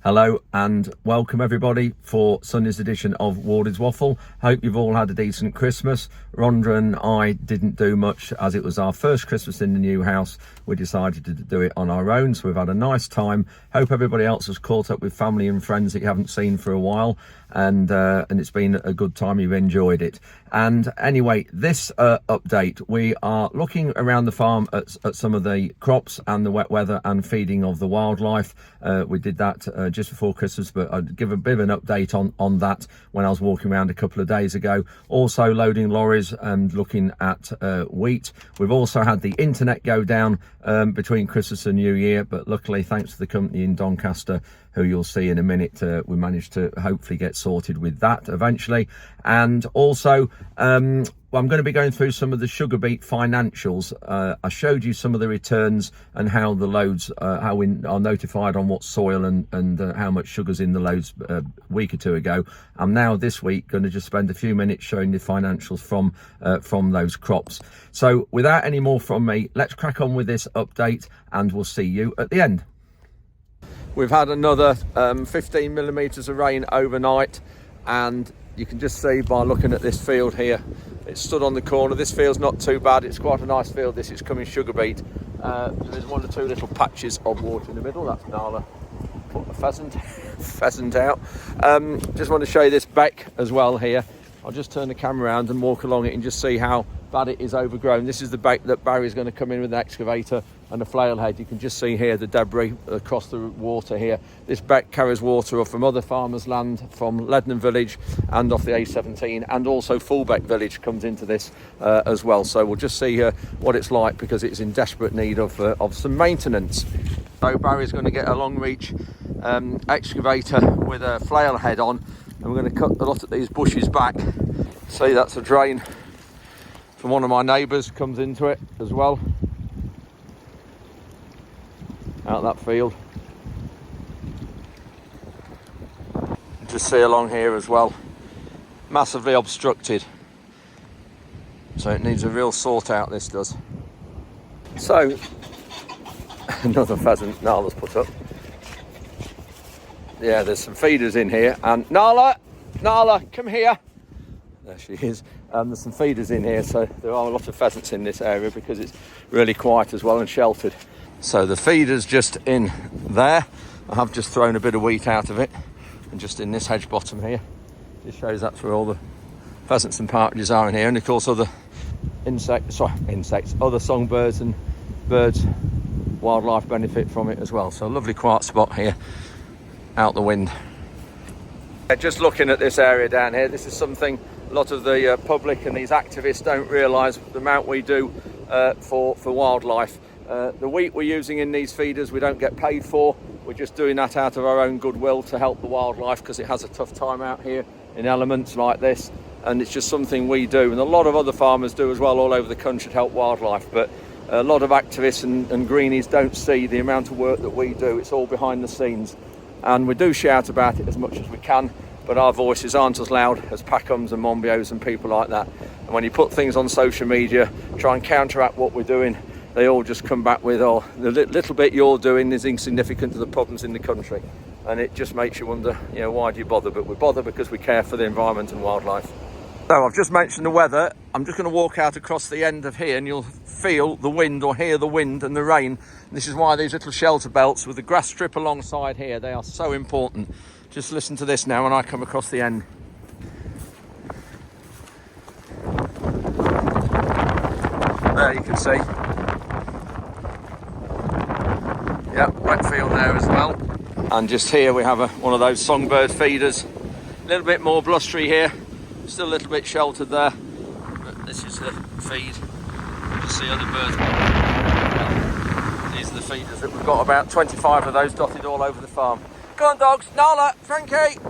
Hello and welcome everybody for Sunday's edition of Wardy's Waffle. Hope you've all had a decent Christmas. Rhonda and I didn't do much as it was our first Christmas in the new house. We decided to do it on our own, so we've had a nice time. Hope everybody else has caught up with family and friends that you haven't seen for a while, and it's been a good time. You've enjoyed it. And anyway, this update, we are looking around the farm at some of the crops and the wet weather and feeding of the wildlife. We did that just before Christmas, but I'd give a bit of an update on that when I was walking around a couple of days ago. Also loading lorries and looking at wheat. We've also had the internet go down between Christmas and New Year, but luckily, thanks to the company in Doncaster, who you'll see in a minute, we managed to hopefully get sorted with that eventually. And also, I'm going to be going through some of the sugar beet financials. I showed you some of the returns and how the loads, how we are notified on what soil and how much sugar's in the loads a week or two ago. I'm now this week going to just spend a few minutes showing the financials from those crops. So without any more from me, let's crack on with this update and we'll see you at the end. We've had another 15 millimetres of rain overnight, and you can just see by looking at this field here, it's stood on the corner. This field's not too bad, it's quite a nice field. This is coming sugar beet. There's one or two little patches of water in the middle. That's Nala put the pheasant out. Just want to show you this Beck as well here. I'll just turn the camera around and walk along it and just see how bad it is overgrown. This is the Beck that Barry's going to come in with an excavator and a flail head. You can just see here the debris across the water here. This Beck carries water off from other farmers' land, from Leadenham Village and off the A17, and also Fullbeck Village comes into this as well. So we'll just see what it's like, because it's in desperate need of some maintenance. So Barry's going to get a long reach excavator with a flail head on, and we're going to cut a lot of these bushes back. See, that's a drain from one of my neighbours, comes into it as well, out that field. Just see along here as well, massively obstructed, so it needs a real sort out, this does. So another pheasant Nala's put up. Yeah, there's some feeders in here, and Nala, come here. There she is. There's some feeders in here, so there are a lot of pheasants in this area because it's really quiet as well and sheltered. So the feeder's just in there. I have just thrown a bit of wheat out of it, and just in this hedge bottom here. This shows that's where all the pheasants and partridges are in here, and of course other other songbirds and birds, wildlife benefit from it as well. So a lovely quiet spot here, out the wind. Just looking at this area down here, this is something a lot of the public and these activists don't realise, the amount we do for wildlife. The wheat we're using in these feeders we don't get paid for. We're just doing that out of our own goodwill to help the wildlife, because it has a tough time out here in elements like this, and it's just something we do, and a lot of other farmers do as well all over the country to help wildlife. But a lot of activists and greenies don't see the amount of work that we do. It's all behind the scenes, and we do shout about it as much as we can, but our voices aren't as loud as Packhams and Monbios and people like that. And when you put things on social media, try and counteract what we're doing, they all just come back with, oh, the little bit you're doing is insignificant to the problems in the country. And it just makes you wonder, why do you bother? But we bother because we care for the environment and wildlife. So I've just mentioned the weather. I'm just going to walk out across the end of here, and you'll feel the wind or hear the wind and the rain. And this is why these little shelter belts with the grass strip alongside here, they are so important. Just listen to this now when I come across the end. There you can see. Yep, wet field there as well. And just here we have one of those songbird feeders. A little bit more blustery here. Still a little bit sheltered there. But this is the feed. You can see other birds. These are the feeders that we've got, about 25 of those dotted all over the farm. Go on, dogs. Nala, Frankie. Got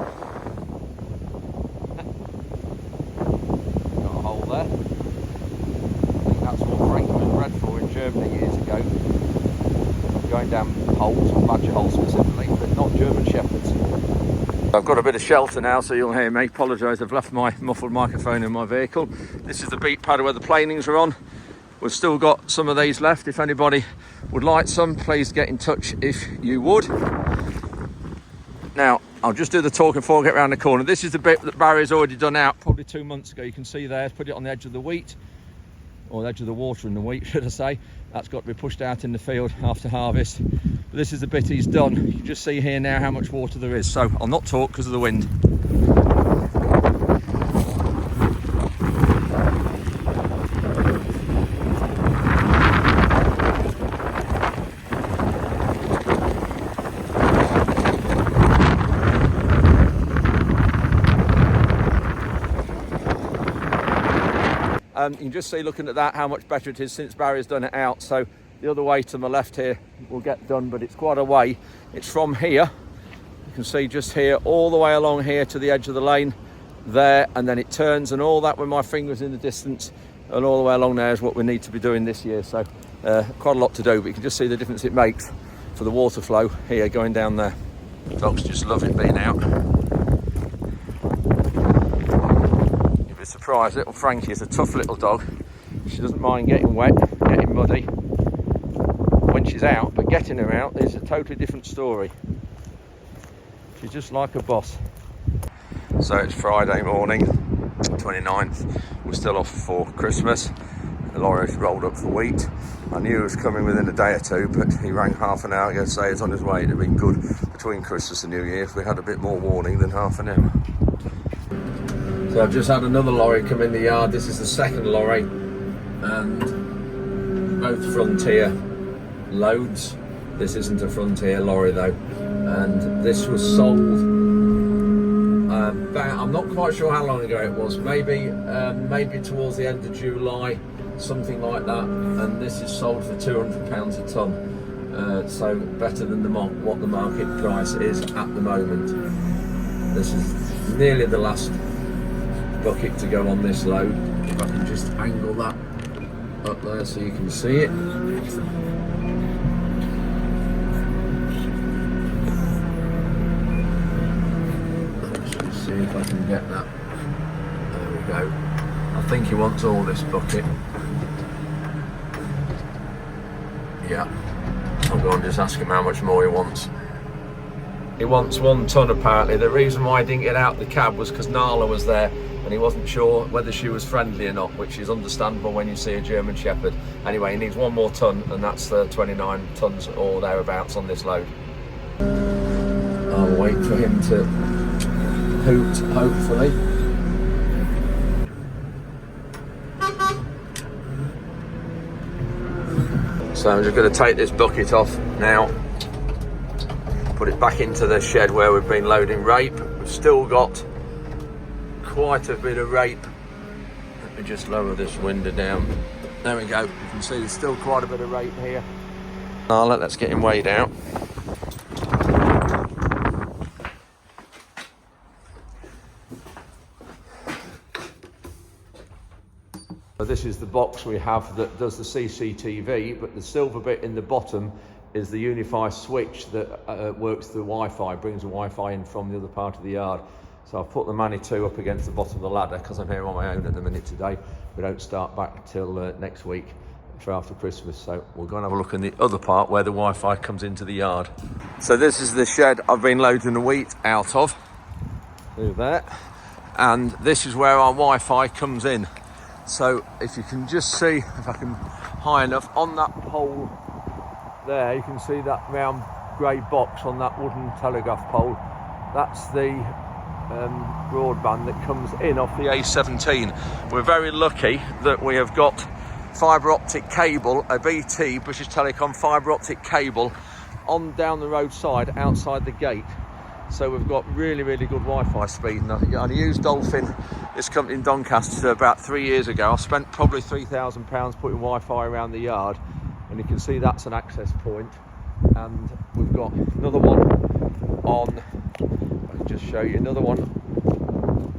a hole there. I think that's what Frankie was bred for in Germany years ago. Going down holes, badger holes specifically, but not German shepherds. I've got a bit of shelter now, so you'll hear me. Apologise, I've left my muffled microphone in my vehicle. This is the beet paddock where the planings are on. We've still got some of these left. If anybody would like some, please get in touch if you would. Now, I'll just do the talking before I get around the corner. This is the bit that Barry's already done out probably 2 months ago. You can see there, put it on the edge of the wheat, or the edge of the water in the wheat, should I say. That's got to be pushed out in the field after harvest. But this is the bit he's done. You can just see here now how much water there is. So I'll not talk because of the wind. You can just see, looking at that, how much better it is since Barry's done it out. So the other way to my left here will get done, but it's quite a way. It's from here, you can see just here, all the way along here to the edge of the lane there, and then it turns, and all that with my fingers in the distance, and all the way along there is what we need to be doing this year. So quite a lot to do, but you can just see the difference it makes for the water flow here going down there. Dogs just love it being out. Surprised, little Frankie is a tough little dog. She doesn't mind getting wet, getting muddy when she's out, but getting her out is a totally different story. She's just like a boss. So it's Friday morning, 29th. We're still off for Christmas. The lorry's rolled up for wheat. I knew he was coming within a day or two, but he rang half an hour ago to say he's on his way. It'd have been good between Christmas and New Year if we had a bit more warning than half an hour. So I've just had another lorry come in the yard. This is the second lorry, and both Frontier loads. This isn't a Frontier lorry though, and this was sold about, I'm not quite sure how long ago it was, maybe towards the end of July, something like that, and this is sold for £200 a tonne, so better than what the market price is at the moment. This is nearly the last bucket to go on this load. If I can just angle that up there so you can see it. Let's just see if I can get that. There we go. I think he wants all this bucket. Yeah. I'll go and just ask him how much more he wants. He wants 1 tonne apparently. The reason why I didn't get out the cab was because Nala was there and he wasn't sure whether she was friendly or not, which is understandable when you see a German Shepherd. Anyway, he needs 1 more tonne, and that's 29 tonnes or thereabouts on this load. I'll wait for him to hoot, hopefully. So I'm just going to take this bucket off now, put it back into the shed where we've been loading rape. We've still got quite a bit of rape. Let me just lower this window down. There we go. You can see there's still quite a bit of rape here. Let's get him weighed out. So this is the box we have that does the CCTV, but the silver bit in the bottom is the Unify switch that works the Wi-Fi, brings the Wi-Fi in from the other part of the yard. So I've put the Mani 2 up against the bottom of the ladder because I'm here on my own at the minute today. We don't start back till next week for after Christmas. So we'll go and have a look in the other part where the Wi-Fi comes into the yard. So this is the shed I've been loading the wheat out of. Through there. And this is where our Wi-Fi comes in. So if you can just see, if I can high enough, on that pole there, you can see that round grey box on that wooden telegraph pole. That's the broadband that comes in off the A17. We're very lucky that we have got fibre optic cable, a BT, British Telecom fibre optic cable, on down the roadside outside the gate. So we've got really, really good Wi-Fi speed. And I used Dolphin, this company in Doncaster, about 3 years ago. I spent probably £3,000 putting Wi-Fi around the yard, and you can see that's an access point. And we've got another one on, I can just show you another one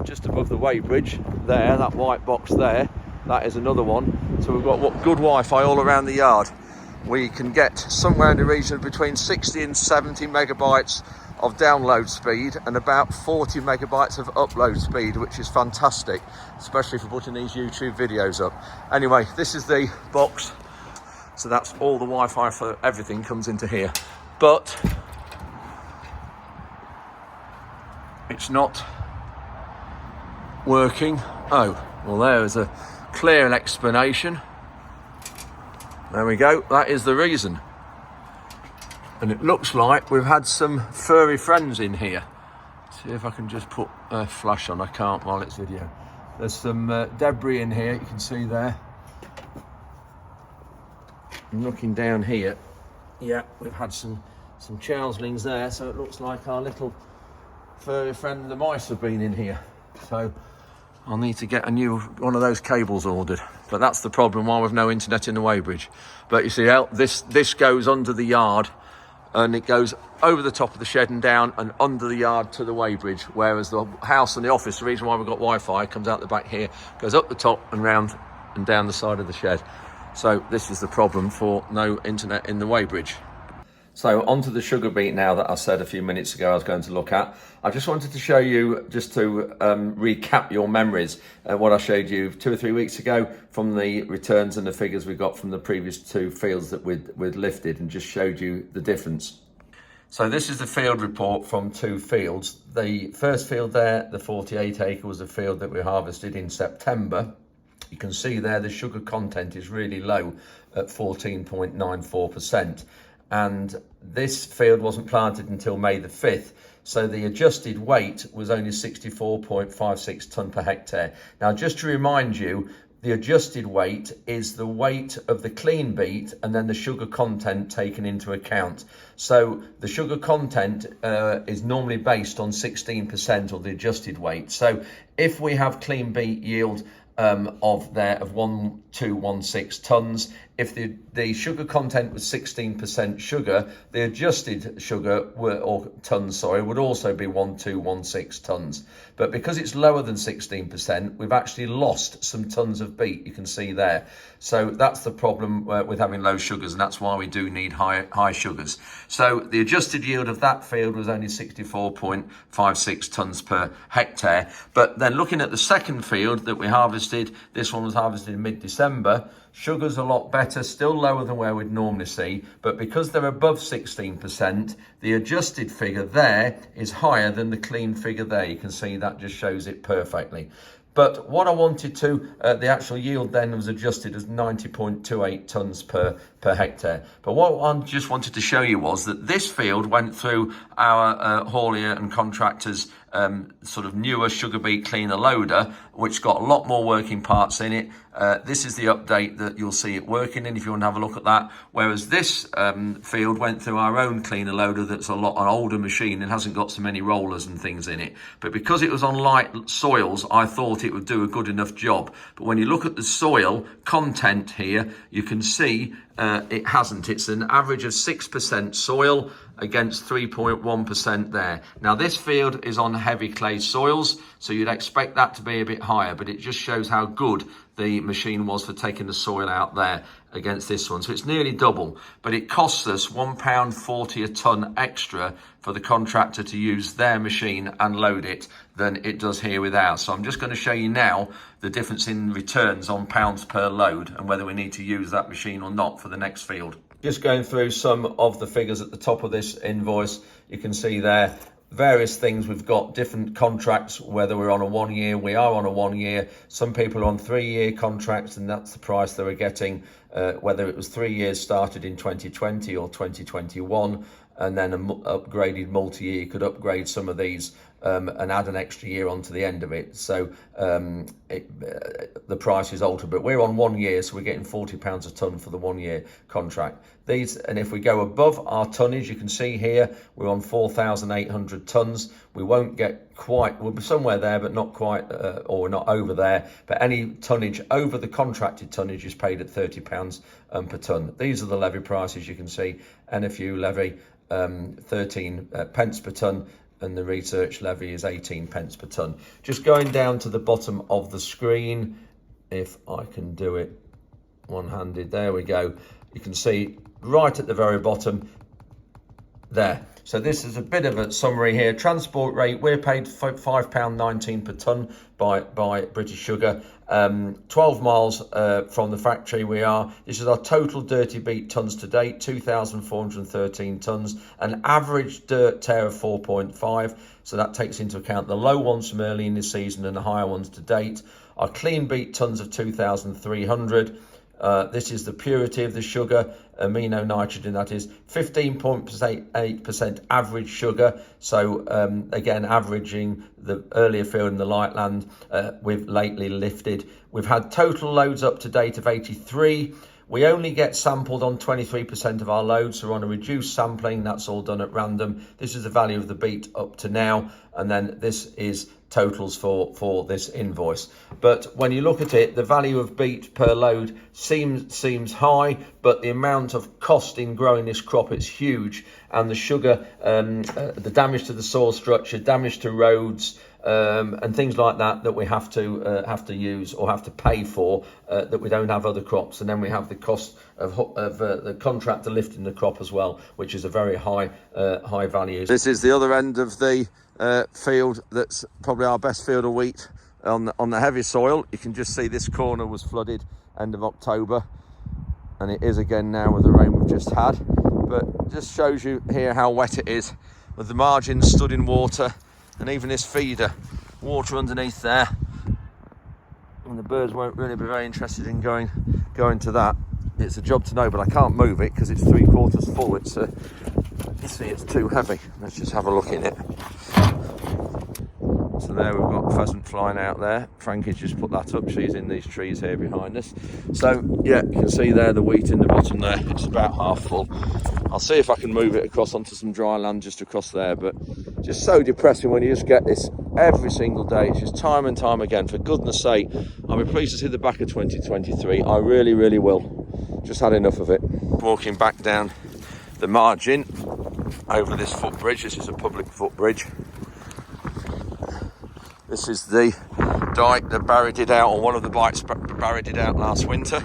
just above the weighbridge there, that white box there. That is another one. So we've got good Wi-Fi all around the yard. We can get somewhere in the region of between 60 and 70 megabytes of download speed and about 40 megabytes of upload speed, which is fantastic, especially for putting these YouTube videos up. Anyway, this is the box. So that's all the Wi-Fi for everything comes into here. But it's not working. Oh, well, there is a clear explanation. There we go, that is the reason. And it looks like we've had some furry friends in here. See if I can just put a flash on. I can't while it's video. There's some debris in here, you can see there. I'm looking down here. Yeah, we've had some changelings there, so it looks like our little furry friend, the mice, have been in here. So I'll need to get a new one of those cables ordered. But that's the problem while we've no internet in the weighbridge. But you see, this goes under the yard, and it goes over the top of the shed and down and under the yard to the weighbridge, whereas the house and the office, the reason why we've got Wi-Fi, comes out the back here, goes up the top and round and down the side of the shed. So this is the problem for no internet in the weighbridge. So onto the sugar beet now that I said a few minutes ago I was going to look at. I just wanted to show you, just to recap your memories, what I showed you 2 or 3 weeks ago from the returns and the figures we got from the previous 2 fields that we'd lifted, and just showed you the difference. So this is the field report from 2 fields. The first field there, the 48 acre, was a field that we harvested in September. You can see there the sugar content is really low at 14.94%. And this field wasn't planted until May the 5th. So the adjusted weight was only 64.56 tonne per hectare. Now, just to remind you, the adjusted weight is the weight of the clean beet and then the sugar content taken into account. So the sugar content is normally based on 16%, or the adjusted weight. So if we have clean beet yield of 1216 tonnes. If the sugar content was 16% sugar, the adjusted sugar or tonnes, sorry, would also be 1216 tonnes. But because it's lower than 16%, we've actually lost some tonnes of beet, you can see there. So that's the problem with having low sugars, and that's why we do need high sugars. So the adjusted yield of that field was only 64.56 tonnes per hectare. But then looking at the second field that we harvested, this one was harvested in mid-December, sugar's a lot better, still lower than where we'd normally see, but because they're above 16%, the adjusted figure there is higher than the clean figure there. You can see that just shows it perfectly. But what I wanted to, the actual yield then was adjusted as 90.28 tonnes per hectare. But what I just wanted to show you was that this field went through our haulier and contractors' sort of newer sugar beet cleaner loader, which got a lot more working parts in it. This is the update that you'll see it working in if you want to have a look at that. Whereas this field went through our own cleaner loader that's an older machine and hasn't got so many rollers and things in it. But because it was on light soils, I thought it would do a good enough job. But when you look at the soil content here, you can see it hasn't. It's an average of 6% soil against 3.1% there. Now this field is on heavy clay soils, so you'd expect that to be a bit higher, but it just shows how good the machine was for taking the soil out there against this one. So it's nearly double, but it costs us £1.40 a tonne extra for the contractor to use their machine and load it than it does here with ours. So I'm just going to show you now the difference in returns on pounds per load and whether we need to use that machine or not for the next field. Just going through some of the figures at the top of this invoice, you can see there various things. We've got different contracts, whether we're on a 1 year, we are on a 1 year. Some people are on 3 year contracts, and that's the price they were getting, whether it was 3 years started in 2020 or 2021. And then an upgraded multi-year, you could upgrade some of these and add an extra year onto the end of it. So the price is altered, but we're on 1 year, so we're getting £40 a tonne for the 1 year contract. These, and if we go above our tonnage, you can see here, we're on 4,800 tonnes. We won't get quite, we'll be somewhere there, but not quite, or not over there. But any tonnage over the contracted tonnage is paid at £30 per tonne. These are the levy prices, you can see. NFU levy, 13 pence per tonne, and the research levy is 18 pence per tonne. Just going down to the bottom of the screen, if I can do it one-handed, there we go. You can see right at the very bottom there, So this is a bit of a summary here. Transport rate, we're paid £5.19 per tonne by British Sugar. 12 miles from the factory we are. This is our total dirty beet tonnes to date, 2,413 tonnes, an average dirt tear of 4.5, so that takes into account the low ones from early in the season and the higher ones to date. Our clean beet tonnes of 2,300. This is the purity of the sugar, amino nitrogen, that is 15.8% average sugar. So again, averaging the earlier field in the light land, we've lately lifted. We've had total loads up to date of 83. We only get sampled on 23% of our loads, so we're on a reduced sampling. That's all done at random. This is the value of the beet up to now, and then this is totals for this invoice. But when you look at it, the value of beet per load seems high, but the amount of cost in growing this crop is huge, and the sugar, the damage to the soil structure, damage to roads, and things like that we have to use or have to pay for, that we don't have other crops. And then we have the cost of the contractor lifting the crop as well, which is a very high value. This is the other end of the field. That's probably our best field of wheat on the heavy soil. You can just see this corner was flooded end of October, and it is again now with the rain we've just had. But just shows you here how wet it is, with the margins stood in water. And even this feeder, water underneath there, and the birds won't really be very interested in going to that. It's a job to know, but I can't move it because it's 3/4 full. It's you see, it's too heavy. Let's just have a look in it. So there we've got pheasant flying out there. Frankie's just put that up. She's in these trees here behind us. So yeah, you can see there the wheat in the bottom there. It's about half full. I'll see if I can move it across onto some dry land just across there, but just so depressing when you just get this every single day. It's just time and time again. For goodness sake, I'll be pleased to see the back of 2023. I really, really will. Just had enough of it. Walking back down the margin over this footbridge. This is a public footbridge. This is the dike that buried it out, or one of the bikes buried it out last winter.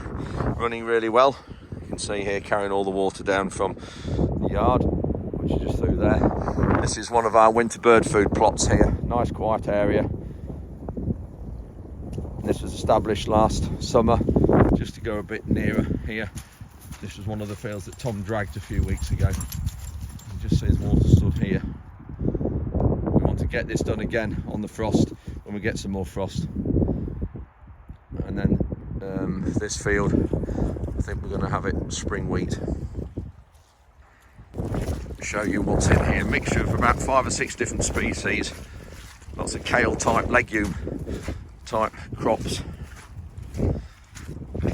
Running really well. You can see here carrying all the water down from the yard, which is just through there. This is one of our winter bird food plots here. Nice quiet area. This was established last summer, just to go a bit nearer here. This was one of the fields that Tom dragged a few weeks ago. You just see his water stood here. We want to get this done again on the frost, when we get some more frost. And then this field, I think we're going to have it spring wheat. Show you what's in here. A mixture of about 5 or 6 different species. Lots of kale type, legume type crops.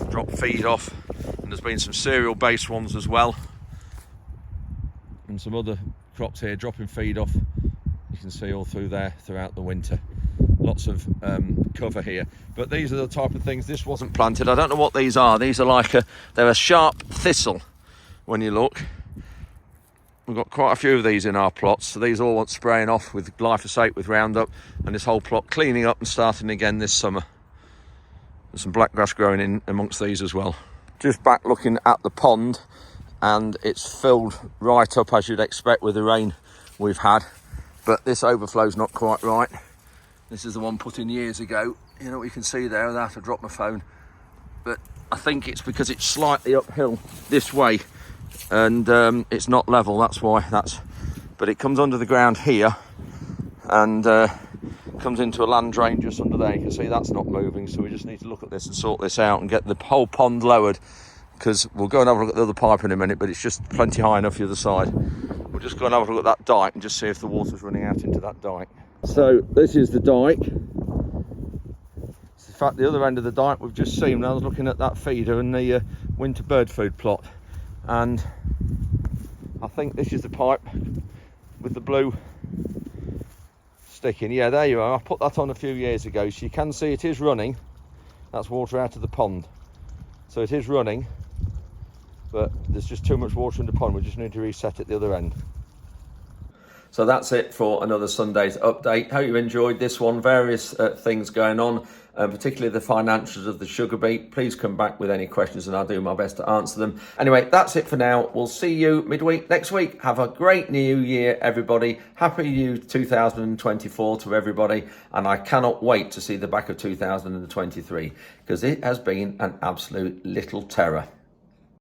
Drop feed off, and there's been some cereal based ones as well, and some other crops here dropping feed off. You can see all through there throughout the winter. Lots of cover here, but these are the type of things. This wasn't planted. I don't know what these are. These are like they're a sharp thistle when you look. We've got quite a few of these in our plots, so these all want spraying off with glyphosate, with Roundup, and this whole plot cleaning up and starting again this summer. There's some blackgrass growing in amongst these as well. Just back looking at the pond, and it's filled right up as you'd expect with the rain we've had, but this overflow's not quite right. This is the one put in years ago. You know what you can see there without to drop my phone, but I think it's because it's slightly uphill this way, and it's not level. That's why. But it comes under the ground here, and comes into a land drain just under there. You can see that's not moving, so we just need to look at this and sort this out and get the whole pond lowered, because we'll go and have a look at the other pipe in a minute, but it's just plenty high enough the other side. We'll just go and have a look at that dike and just see if the water's running out into that dike. So this is the dike. In fact, the other end of the dike we've just seen when I was looking at that feeder and the winter bird food plot, and I think this is the pipe with the blue sticking. Yeah, there you are. I put that on a few years ago, so you can see it is running. That's water out of the pond, so it is running, but there's just too much water in the pond. We just need to reset it the other end. So that's it for another Sunday's update. Hope you enjoyed this one. Various things going on, particularly the financials of the sugar beet. Please come back with any questions and I'll do my best to answer them. Anyway, that's it for now. We'll see you midweek next week. Have a great new year, everybody. Happy New 2024 to everybody. And I cannot wait to see the back of 2023 because it has been an absolute little terror.